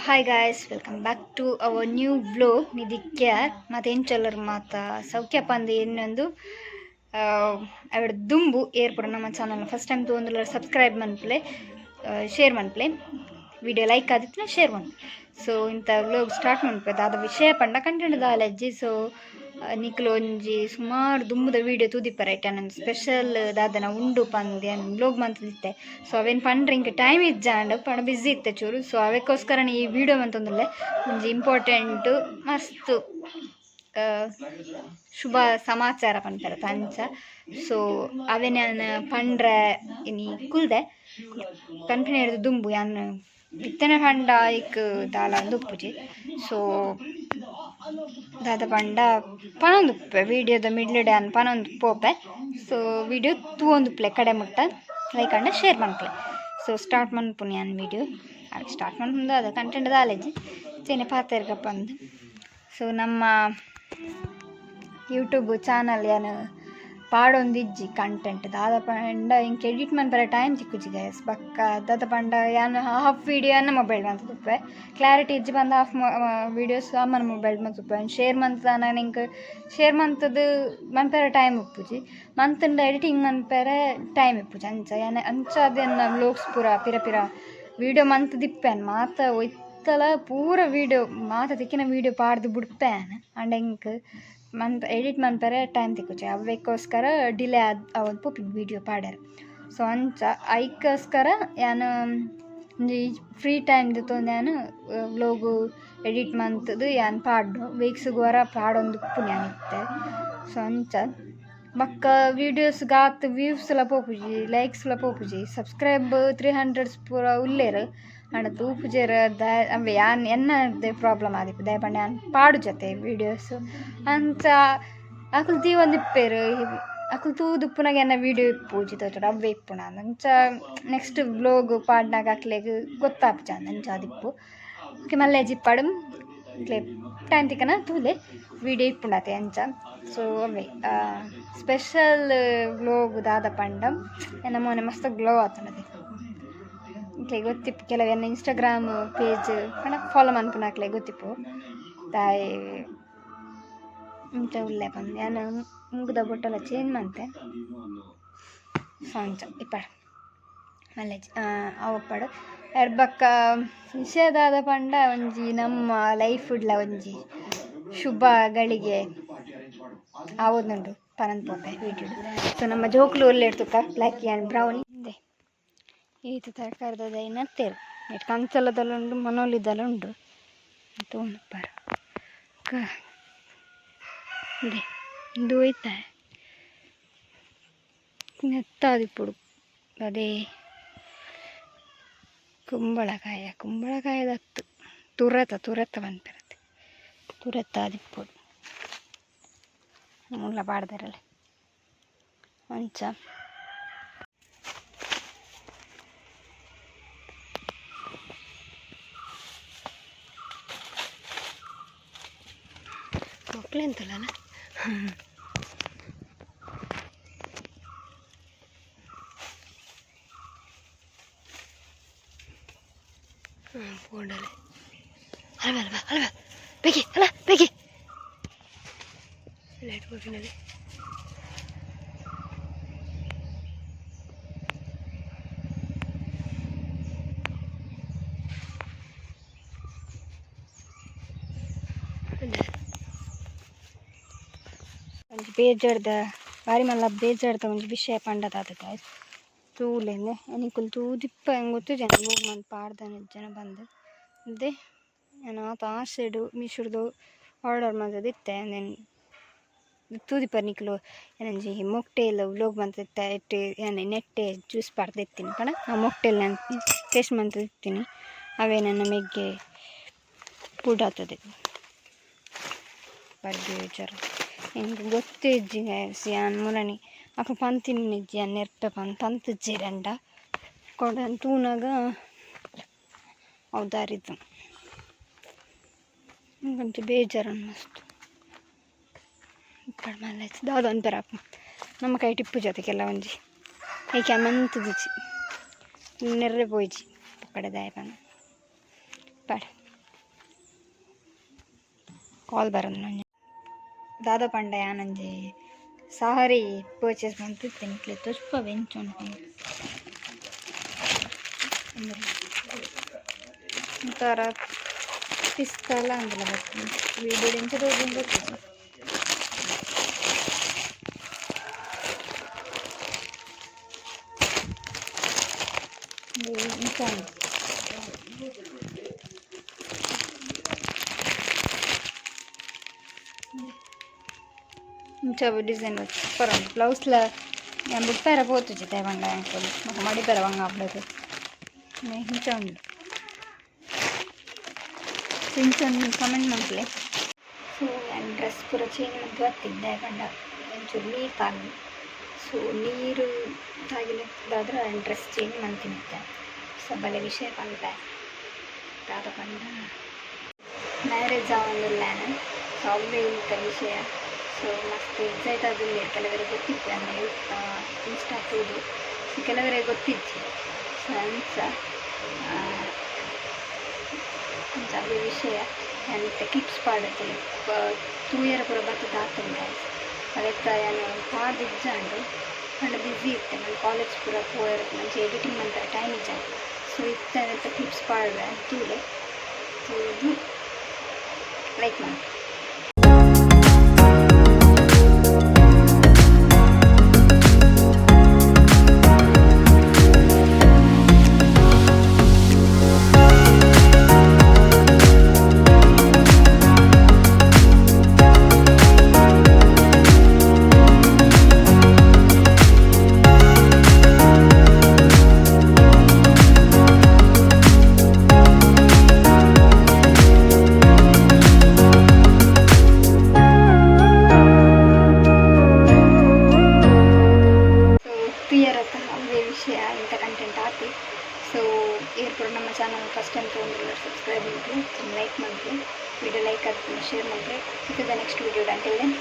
Hi guys, welcome back to our new vlog. ನಿಧಿಕ್ಯ ಮತ್ತೇನು ಚಲ್ಲರು ಮಾತ ಸೌಖ್ಯ ಪಂದು ಇನ್ನೊಂದು ಅವಡ ದುಂಬು ಏರ್ಪಡ ನಮ್ಮ ಚಾನಲ್ ಫಸ್ಟ್ ಟೈಮ್ ತೊಂದ್ರೆ ಸಬ್ಸ್ಕ್ರೈಬ್ ಮನ್ಪ್ಲೆ ಶೇರ್ ಮನ್ಪ್ಲೆ ವಿಡಿಯೋ ಲೈಕ್ ಆದಿತ್ತು ಶೇರ್ ಮನ್ಪೆ. ಸೊ ಇಂಥ ವ್ಲೋಗ್ ಸ್ಟಾರ್ಟ್ ಮನ್ಪೆ ದಾದ ವಿಷಯ ಪಂಡ ಕಂಟೆಂಟ್ ದಾಲಜ್ಜಿ. ಸೊ ನಿಕ್ಲು ಒಂಜಿ ಸುಮಾರು ದುಂಬುದ ವೀಡಿಯೋ ತೂದಿಪ್ಪರೈಟ್ ನನ್ನ ಸ್ಪೆಷಲ್ ದಾದನ ಉಂಡು ಪಂದೆ ವ್ಲೋಗ್ ಮಂತಿದ್ದೆ. ಸೊ ಅವೇನು ಪಂಡ್ರೆ ಇಂಕ ಟೈಮ್ ಇಜ್ಜಾಂಡ್ ಪಂಡ ಬ್ಯುಸಿ ಇತ್ತೆ ಚೂರು. ಸೊ ಅವಕ್ಕೋಸ್ಕರ ಈ ವಿಡಿಯೋ ಮಂತಂದ್ರೆ ಒಂಜಿ ಇಂಪಾರ್ಟೆಂಟು ಮಸ್ತ್ ಶುಭ ಸಮಾಚಾರ ಪಂಪರ ತಂಚ. ಸೊ ಅವೇ ನಾನು ಪಂಡ್ರೆ ಇನಿ ಕುಲ್ದೆ ಕಂಟಿನ್ಯೂ ಹಿಡಿದು ದುಂಬು ಯಾನು ಬಿತ್ತನೆ ಪಂಡ ಐಕ್ ದಾಲ ದುಪ್ಪುಜಿ. ಸೊ ದಾದ ಪಂಡ ಪನೊಂದುಪ್ಪೆ ವೀಡಿಯೋದ ಮಿಡ್ಲ್ ಡ್ಯಾನ್ ಪನೊಂದು ಪೋಪೆ. ಸೊ ವಿಡಿಯೋ ತೂವೊಂದುಪ್ಲೆ ಕಡೆ ಮುಟ್ಟ ಲೈಕ್ ಅಂಡ ಶೇರ್ ಮನ್ಪ್ಲೆ. ಸೊ ಸ್ಟಾರ್ಟ್ ಮನ್ಪುನಿ ನಾನು ವಿಡಿಯೋ ಅದು ಸ್ಟಾರ್ಟ್ ಮನ್ಪುಂದು ಅದು ಕಂಟೆಂಟ್ ದಾಲೆಜ್ಜಿ ಚೇನೆ ಪಾತೆರ್ಗಪ್ಪ ಅಂದು. ಸೊ ನಮ್ಮ ಯೂಟ್ಯೂಬ್ ಚಾನಲ್ ಏನು ಪಾಡೊಂದಿಜ್ಜಿ ಕಂಟೆಂಟ್ ದಾದ ಪಂಡ ಇಂಕ ಎಡಿಟ್ ಮನ್ಪರೆ ಟೈಮ್ ತಿಕ್ಕುಜಿ ಗೈಸ್ ಬಕ್ಕ. ದಾದ ಪಂಡ ಯಾನು ಹಾಫ್ ವೀಡಿಯೋ ಅನ್ನ ಮೊಬೈಲ್ ಮಂತುಪ್ಪೆ ಕ್ಲಾರಿಟಿ ಇಜ್ಜಿ ಬಂದು ಹಾಫ್ ವೀಡಿಯೋಸ್ ಅಮ್ಮನ ಮೊಬೈಲ್ ಮಂತುಪ್ಪೆ. ಶೇರ್ ಮಂತ ನಾನು ಇಂಕ ಶೇರ್ ಮಂತದ್ದು ಮನ್ಪೆರೆ ಟೈಮ್ ಉಪ್ಪುಜಿ ಮಂತಂಡ ಎಡಿಟಿಂಗ್ ಮನ್ಪೆರೆ ಟೈಮ್ ಇಪ್ಪುಜಿ ಅಂಚ ಏನ ಅಂಚ ಅದನ್ನ ವ್ಲೋಗ್ಸ್ ಪೂರ ಪಿರ ಪಿರ ವೀಡಿಯೋ ಮಂತ್ ದಿಪ್ಪೆನ್ ಮಾತ ಒಯ್ತಲ ಪೂರ ವೀಡಿಯೋ ಮಾತ ತಿಕ್ಕಿನ ವೀಡಿಯೋ ಪಾಡ್ದು ಬಿಡ್ಪೇನ್ ಅಂಡ್ ಇಂಕ ಮಂತ್ ಎಡಿಟ್ ಮನ್ಪರೆ ಟೈಮ್ ತಿಕ್ಕುಜಿ. ಅವಕ್ಕೋಸ್ಕರ ಡಿಲೇ ಅವತ್ತು ಪುಪ್ಪಿ ವೀಡಿಯೋ ಪಾಡ್ಯಾರ. ಸೊ ಅಂಚ ಐಕ್ಕೋಸ್ಕರ ನಾನು ಒಂಜಿ ಫ್ರೀ ಟೈಮ್ದು ತೊಂದು ನಾನು ವ್ಲೋಗು ಎಡಿಟ್ ಮಂತದ್ದು ಯಾನು ಪಾಡ್ಡು ವೀಕ್ಸ್ಗೋರ ಪಾಡೊಂದು ಪುಣ್ಯಾನಿತ್ತೆ. ಸೊ ಅಂಚ ಬಕ್ಕ ವೀಡಿಯೋಸ್ಗಾತ್ ವ್ಯೂಸ್ಲ ಪೋಪುಜಿ ಲೈಕ್ಸ್ಲ ಪೋಪುಜಿ ಸಬ್ಸ್ಕ್ರೈಬ್ 300 ಪೂರ ಉಲ್ಲೇರು ಅಂಡ ತೂಪುಜೆರ ದ ಅವೇ ಯಾನ್ ಎನ್ನದೇ ಪ್ರಾಬ್ಲಮ್ ಆದಿಪ್ಪು ದಯಪಂಡ ಯಾನ್ ಪಾಡು ಜೊತೆ ವೀಡಿಯೋಸು ಅಂಚ ಅಕುಲು ತೀವೊಂದಿಪ್ಪೇರು ಅಕುಲು ತೂದುಪ್ಪುನಾಗ ಎನ್ನ ವೀಡಿಯೋ ಇಪ್ಪುಜಿ ತೋಚಡ ಅವೇ ಇಪ್ಪುಣ ಅಂಚ ನೆಕ್ಸ್ಟ್ ವ್ಲೋಗ್ ಪಾಡ್ನಾಗ ಅಕ್ಲೆಗ್ ಗೊತ್ತಾಪು ಚಂದ ಅಂಚ ಅದಿಪ್ಪು ಓಕೆ ಮಲ್ಲೆ ಜಿಪ್ಪಾಡು ಇಟ್ಲೆ ಟೈಮ್ ತಿಕ್ಕನ ತೂಲೆ ವೀಡಿಯೋ ಇಪ್ಪುಂಡತೆ ಅಂಚ. ಸೊ ಅವೇ ಸ್ಪೆಷಲ್ ವ್ಲೋಗ್ ದಾದ ಪಂಡ ಎನ್ನ ಮೊನ್ನೆ ಮಸ್ತ್ ಗ್ಲೋ ಆತಂಡದೆ ಇಟ್ಲೆ ಗೊತ್ತಿಪ್ಪು ಕೆಲವು ಎನ್ನ ಇನ್ಸ್ಟಾಗ್ರಾಮ್ ಪೇಜ್ ಪಂಡ ಫಾಲೋ ಮನ್ಪುನ ಅಕ್ಲೆ ಗೊತ್ತಿಪ್ಪು ತಾಯಿ ಇಂಚ ಉಲ್ಲೆ ಬಂದು ನಾನು ಮುಗ್ದ ಬೊಟ್ಟೆಲ್ಲ ಚೇಂಜ್ ಮಂತೆ. ಸೊ ಅಂಚ ಇಪ್ಪಾಡು ಮಲ್ಲೆ ಅವಪ್ಪಾಡು ಎಡ್ಬಕ್ಕ ವಿಷಯದಾದ ಪಂಡ ಒಂಜಿ ನಮ್ಮ ಲೈಫ್ ಉಡ್ಲ ಒಂಜಿ ಶುಭ ಗಳಿಗೆ ಆವೊಂದುಂಡು ಪನಂದ್ ಪೋಪೆ ವೀಡಿಯೋ. ಸೊ ನಮ್ಮ ಜೋಕ್ಲು ಒಳ್ಳೆ ಇಡ್ತುಕ್ಕ ಬ್ಲ್ಯಾಕ್ ಆ್ಯಂಡ್ ಬ್ರೌನಿ ಇಂದೆ ಈತ ತರಕಾರಿದ ಇನ್ನತ್ತೇರು ನೆಟ್ ಕಂಚಲದಲ್ಲ ಉಂಡು ಮನೋಲಿದ್ದಲ್ಲ ಉಂಡು ತೋಂದುಪ್ಪಾರ ಇದೆ ಇದು ಹೋಯ್ತಾ ನೆತ್ತಾದಿಪ್ಪುಡು ಅದೇ ಕುಂಬಳಕಾಯದತ್ತು ತುರತ ಬಂದ್ಬಿರತ್ತೆ ತುರತ ಆದಿಪ್ಪುಡು ಮುಲ್ಲ ಪಾಡ್ದಾರಲ್ಲ ಅಂಚ. ಮಕ್ಕಳು ಎಂತಲ್ಲ ಫೋನಲ್ಲಿ ಅಲ್ವಾ ಬೇಕಿ ಲೈಟ್ ಬೋಟಿನಲ್ಲಿ ಒಂಜಿ ಬೇಜಾರ್ದ ಬಾರಿ ಮಲ್ಲ ಬೇಜಾರ್ದ ಒಂಜಿ ವಿಷಯ ಪಂಡದಾದ ಗಾಯ್ಸ್ ತೂಲೆಂದೆ ಎನಿಕುಲು ತೂದಿಪ್ಪ ಹೆಂಗೆ ಗೊತ್ತು ಜನ ಹೋಗಿ ಮಂದು ಪಾಡ್ದಾನೆ ಜನ ಬಂದು ಅದೇ ನಾನು ಆತ ಆಸೆಡು ಮೀಶೋಡ್ದು ಆರ್ಡರ್ ಮಾಡ್ದು ಇತ್ತೆ నేను ತೂದಿಪ್ಪ ನಿಕ್ಲು ಏನಂಜಿ ಮೊಕ್ಟೇಲ್ ವ್ಲೋಗ್ ಮಂತಿತ್ತೆ ಇಟ್ಟು ಏನು ನೆಟ್ಟೆ ಜ್ಯೂಸ್ ಪಾಡ್ದು ಇತ್ತೀನಿ ಕಣ ಆ ಮೊಕ್ಟೇಲ್ ನಾನು ಟೇಸ್ಟ್ ಮಂತ್ ಇರ್ತೀನಿ ಅವೇ ನನ್ನ ಮೆಗ್ಗೆ ಫುಡ್ ಆಗ್ತದೆ ಬರ್ದು ವಿಚಾರ ಹಿಂಗೆ ಗೊತ್ತಿಜ್ಜಿ ಯಾನ್ ಮೂಲನಿ ಅಪ್ಪ ಪಂತಿನಿಜ್ಜಿ ಅನ್ನ ನೆರ್ಪೆ ಪಂತಿಜ್ಜಿ ರಂಡ ಕೊಡನ್ ತೂನಾಗ ಹೌದಾರಿದ್ದು ಹಿಂಗಂತ ಬೇಜಾರನ್ನು ಮಸ್ತು ಕಡಿಮೆ ದಾದೊಂದು ಪೆರ ನಮ್ಮ ಕೈ ಟಿಪ್ಪು ಜೊತೆಗೆಲ್ಲ ಒಂಜಿ ಏಕೆ ಮಂತದಿಚ್ಚಿ ನೆರ್ರೆ ಪೋಯ್ಜಿ ಕಡೆ ದಾಯ ಬಂದು ಪಾಡ ಕಾಲ್ ಬರೋದು ನಂಗೆ ದಾದ ಪಂಡ ಯಾನಂಜಿ ಸಾರಿ ಪರ್ಚೇಸ್ ಮಾಡ್ತಿರ್ತೇನೆ ಇಟ್ಲಿ ತುಪ್ಪ ಬೆಂಚುಂಟು ಒಂಥರ ಪಿಸ್ತಲ ಅಂದಿಲ್ಲ ಬರ್ತೀನಿ ವೀಡಿಯೋ ದಿಂಚದೋದಿಂದ ಗೊತ್ತಿಲ್ಲ ఇంచా డిజైన్ సూపర్ ఉంది బ్లౌజ్లో నేను బుట్టార పోతుంది తేవంగా అనుకోండి మాకు మడిపార వంగ అప్పుడైతే ఇంచా ఉంది ಇಂಚೊಂದು ಕಮೆಂಟ್ ಮಾಡ್ಲಿ ಸೊ ನಾನು ಡ್ರೆಸ್ ಪೂರ ಚೇಂಜ್ ಮಾಡಿ ಬರ್ತಿದ್ದೆ ಕಂಡ ಒಂಚೂರು ನೀರು ತಾಗಿ ಸೊ ನೀರು ತಾಗಿಲಿದ್ದಾದ್ರೆ ಡ್ರೆಸ್ ಚೇಂಜ್ ಮಾಡ್ತಿದ್ದೆ ಸೊ ಬಲೆ ವಿಷಯ ಬಂದೆ ದಾದ ಪಂಡ ಮ್ಯಾರೇಜ್ ಆಗೋದಿಲ್ಲ ಸೊ ಅವೇ ಇಂಥ ವಿಷಯ ಸೊ ಮಸ್ತ್ ಎಕ್ಸೈಟ್ ಆದಿಲ್ಲ ಕೆಲವರಿಗೆ ಗೊತ್ತಿತ್ತು ಅಂದರೆ ಇನ್ಸ್ಟಾ ಹಾಕೋದು ಸೊ ಕೆಲವರಿಗೆ ಗೊತ್ತಿತ್ತು ಸೊ ಅಂತ ಅದೇ ವಿಷಯ ನಾನು ಕ್ಲಿಪ್ಸ್ ಪಾಡುತ್ತೆ 2 ಇಯರ್ ಪೂರ ಬರ್ತದೆ ಆಗ್ತದೆ ಅದಕ್ಕೆ ನಾನು ಪಾದಿಜ್ಜಂಡು ಕಂಡು ಬ್ಯುಸಿ ಇರ್ತೆ ನಾನು ಕಾಲೇಜ್ ಪೂರ ಹೋಗಿರುತ್ತೆ ಮಂచి ಎಡಿಟಿಂಗ್ ಮಾಡ್ತಾರೆ ಟೈಮ್ ಇಜ್ಜ ಸೊ ಇತ್ತ ಕ್ಲಿಪ್ಸ್ ಪಾಡುವೆ ಅಂತೂಲೆ ಸೊ ಇದು ಲೈಕ್ ಮಾಡಿ ವಿಷಯ ಇಂಥ ಕಂಟೆಂಟ್ ಹಾಕಿ ಸೊ ಏರ್ಪುರ ನಮ್ಮ ಚಾನಲ್ ಫಸ್ಟ್ ಟೈಮ್ ತೊಗೊಂಡಿಲ್ಲ ಸಬ್ಸ್ಕ್ರೈಬ್ ಮಾಡಿ ಲೈಕ್ ಮಾಡಿ ವಿಡಿಯೋ ಲೈಕ್ ಆಗಿ ಶೇರ್ ಮಾಡಿ ಸಿಗ್ತದೆ ನೆಕ್ಸ್ಟ್ ವಿಡಿಯೋ ಅಂಟಿಲ್ ದೆನ್